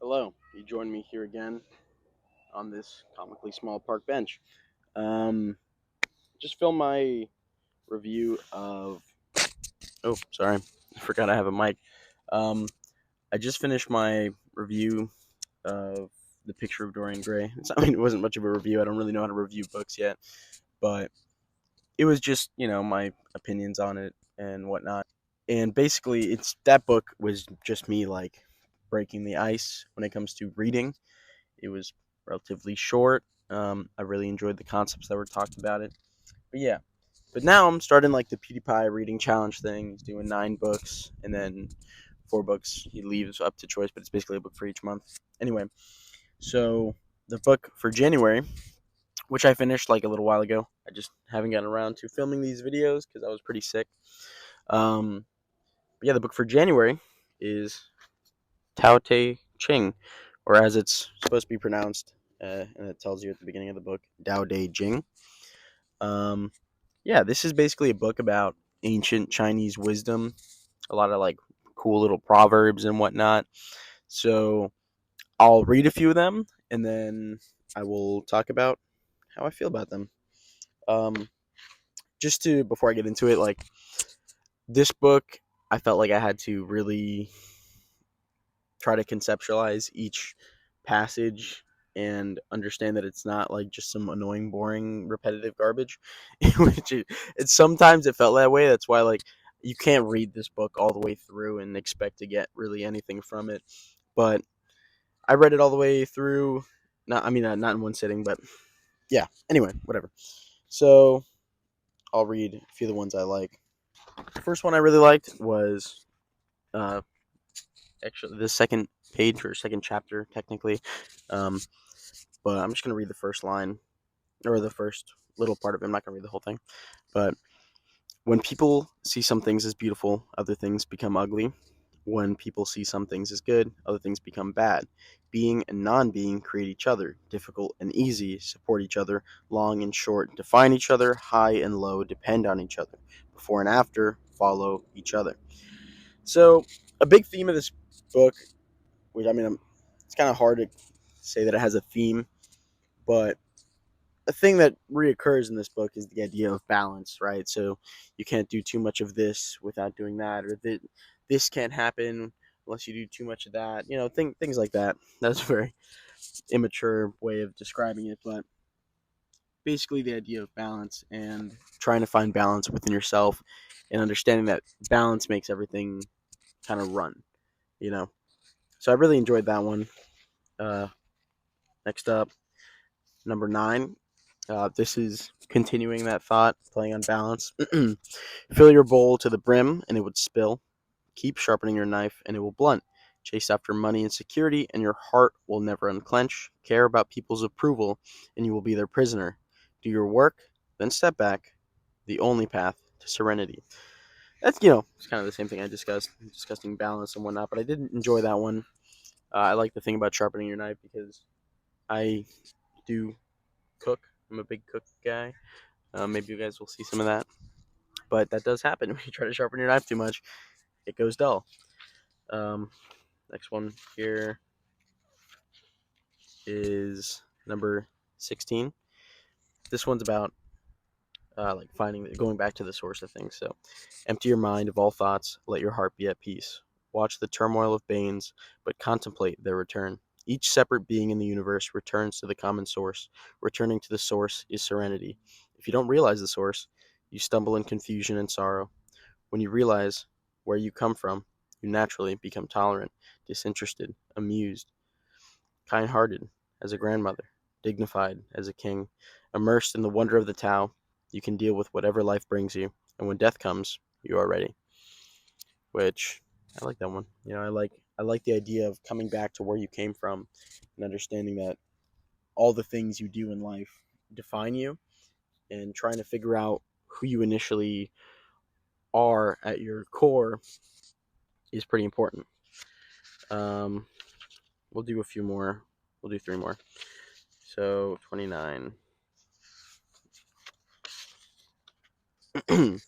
Hello, you join me here again on this comically small park bench. Um, just filmed my review of. Oh, sorry, I forgot I have a mic. Um, I just finished my review of The Picture of Dorian Gray. It wasn't much of a review. I don't really know how to review books yet, but it was just my opinions on it and whatnot. And basically, it's that book was just me like breaking the ice when it comes to reading. It was relatively short. I really enjoyed the concepts that were talked about it. But yeah, but now I'm starting like the PewDiePie reading challenge thing. He's doing 9 books and then 4 books he leaves up to choice, but it's basically a book for each month. Anyway, so the book for January, which I finished like a little while ago. I just haven't gotten around to filming these videos because I was pretty sick. Um, but yeah, the book for January is Tao Te Ching, or as it's supposed to be pronounced, and it tells you at the beginning of the book, Tao Te Ching. Um, yeah, this is basically a book about ancient Chinese wisdom, a lot of like cool little proverbs and whatnot. So I'll read a few of them, and then I will talk about how I feel about them. Um, just to before I get into it, like this book, I felt like I had to really try to conceptualize each passage and understand that it's not like just some annoying, boring, repetitive garbage. Which it sometimes it felt that way. That's why like you can't read this book all the way through and expect to get really anything from it. But I read it all the way through. Not I mean not in one sitting, but yeah. Anyway, whatever. So I'll read a few of the ones I like. The first one I really liked was uh, actually the second page or second chapter technically. Um, but I'm just gonna read the first line or the first little part of it. I'm not gonna read the whole thing. But when people see some things as beautiful, other things become ugly. When people see some things as good, other things become bad. Being and non being create each other. Difficult and easy support each other. Long and short define each other. High and low depend on each other. Before and after follow each other. So, a big theme of this book, which I mean, it's kind of hard to say that it has a theme, but a thing that reoccurs in this book is the idea of balance, right? So you can't do too much of this without doing that, or this can't happen unless you do too much of that. Things like that. That's a very immature way of describing it, but basically the idea of balance and trying to find balance within yourself and understanding that balance makes everything kind of run, you know. So I really enjoyed that one. Uh, Next up, number 9. This is continuing that thought, playing on balance. Fill your bowl to the brim, and it would spill. Keep sharpening your knife, and it will blunt. Chase after money and security, and your heart will never unclench. Care about people's approval, and you will be their prisoner. Do your work, then step back. The only path to serenity. That's it's kind of the same thing I discussed, discussing balance and whatnot. But I did enjoy that one. I like the thing about sharpening your knife because I do cook. I'm a big cook guy. Maybe you guys will see some of that. But that does happen when you try to sharpen your knife too much. It goes dull. Um, Next one here is number 16. This one's about like going back to the source of things. So, empty your mind of all thoughts. Let your heart be at peace. Watch the turmoil of Banes, but contemplate their return. Each separate being in the universe returns to the common source. Returning to the source is serenity. If you don't realize the source, you stumble in confusion and sorrow. When you realize where you come from, you naturally become tolerant, disinterested, amused, kind hearted as a grandmother, dignified as a king, immersed in the wonder of the Tao. You can deal with whatever life brings you, and when death comes, you are ready. Which I like that one. I like the idea of coming back to where you came from and understanding that all the things you do in life define you and trying to figure out who you initially are at your core is pretty important. Um, we'll do a few more. We'll do 3 more. So 29. I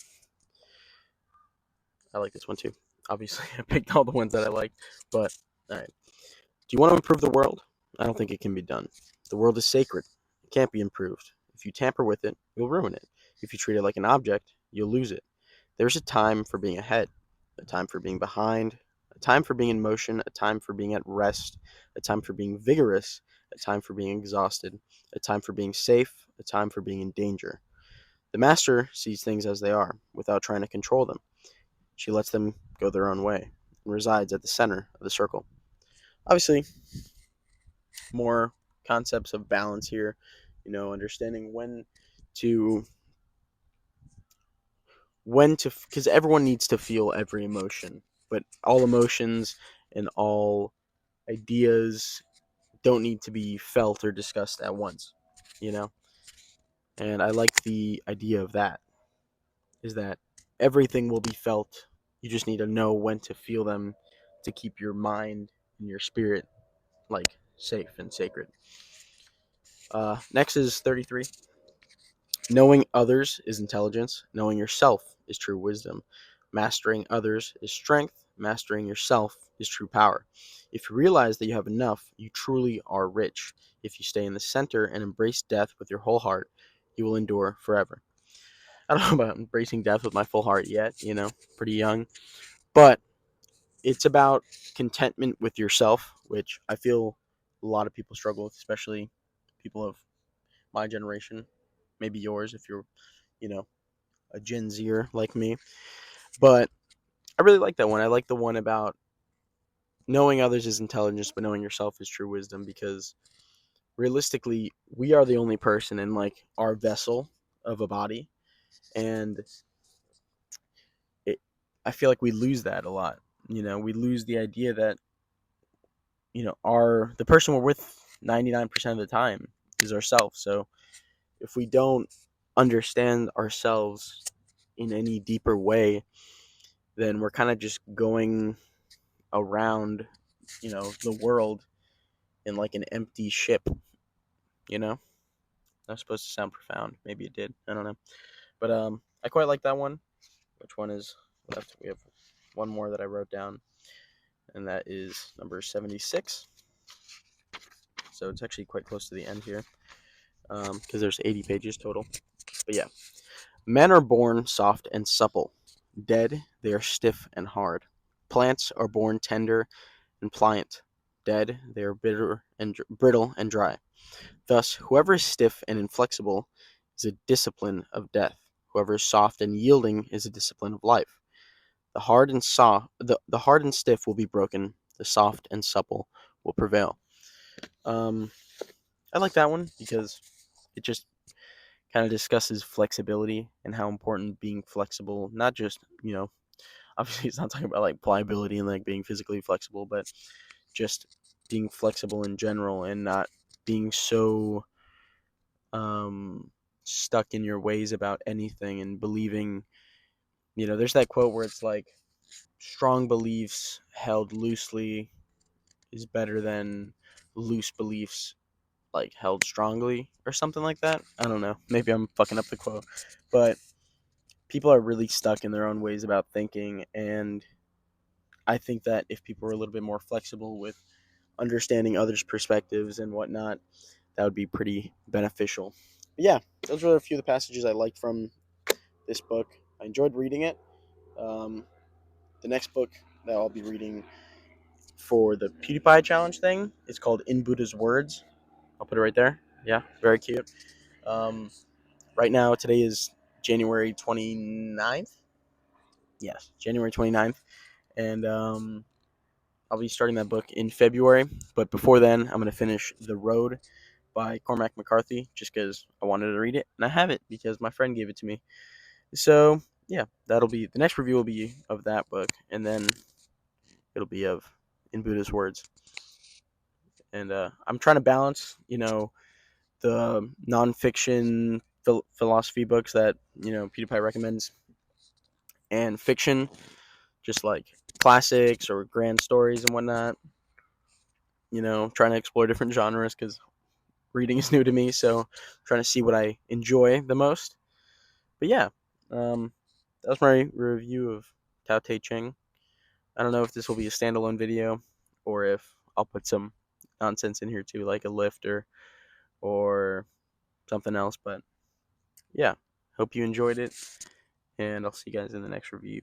like this one too. Obviously, I picked all the ones that I liked, but all right. Do you want to improve the world? I don't think it can be done. The world is sacred. It can't be improved. If you tamper with it, you'll ruin it. If you treat it like an object, you'll lose it. There's a time for being ahead, a time for being behind, a time for being in motion, a time for being at rest, a time for being vigorous, a time for being exhausted, a time for being safe, a time for being in danger. The master sees things as they are, without trying to control them. She lets them go their own way, and resides at the center of the circle. Obviously, more concepts of balance here, understanding to because everyone needs to feel every emotion, but all emotions and all ideas don't need to be felt or discussed at once, you know? And I like the idea of that, is that everything will be felt. You just need to know when to feel them to keep your mind and your spirit like safe and sacred. Next is 33. Knowing others is intelligence. Knowing yourself is true wisdom. Mastering others is strength. Mastering yourself is true power. If you realize that you have enough, you truly are rich. If you stay in the center and embrace death with your whole heart, you will endure forever. I don't know about embracing death with my full heart yet, pretty young. But it's about contentment with yourself, which I feel a lot of people struggle with, especially people of my generation, maybe yours if you're, you know, a Gen Zer like me. But I really like that one. I like the one about knowing others is intelligence, but knowing yourself is true wisdom, because realistically, we are the only person in like our vessel of a body, and it, I feel like we lose that a lot. We lose the idea that our the person we're with 99% of the time is ourselves. So if we don't understand ourselves in any deeper way, then we're kind of just going around, the world in like an empty ship, you know? That's supposed to sound profound. Maybe it did. I don't know. But I quite like that one. Which one is left? We have one more that I wrote down, and that is number 76. So it's actually quite close to the end here, because there's 80 pages total. But yeah. Men are born soft and supple. Dead, they are stiff and hard. Plants are born tender and pliant. Dead, they are brittle and dry. Thus, whoever is stiff and inflexible is a discipline of death. Whoever is soft and yielding is a discipline of life. The hard and stiff will be broken. The soft and supple will prevail. Um, I like that one because it just kind of discusses flexibility and how important being flexible, not just, obviously it's not talking about like pliability and like being physically flexible, but just being flexible in general and not being so stuck in your ways about anything and believing, there's that quote where it's like strong beliefs held loosely is better than loose beliefs like held strongly or something like that. I don't know. Maybe I'm fucking up the quote, but people are really stuck in their own ways about thinking, and I think that if people were a little bit more flexible with understanding others' perspectives and whatnot, that would be pretty beneficial. But yeah, those were a few of the passages I liked from this book. I enjoyed reading it. Um, the next book that I'll be reading for the PewDiePie challenge thing is called In Buddha's Words. I'll put it right there. Yeah, very cute. Um, right now, today is January 29th. Yes, January 29th. And I'll be starting that book in February. But before then, I'm going to finish The Road by Cormac McCarthy just because I wanted to read it. And I have it because my friend gave it to me. So, yeah, that'll be the next review will be of that book. And then it'll be of In Buddha's Words. And I'm trying to balance, the nonfiction philosophy books that, PewDiePie recommends and fiction, just like classics or grand stories and whatnot. Trying to explore different genres because reading is new to me, so I'm trying to see what I enjoy the most. But yeah, that was my review of Tao Te Ching. I don't know if this will be a standalone video or if I'll put some nonsense in here too, like a lifter or something else. But yeah, hope you enjoyed it, and I'll see you guys in the next review.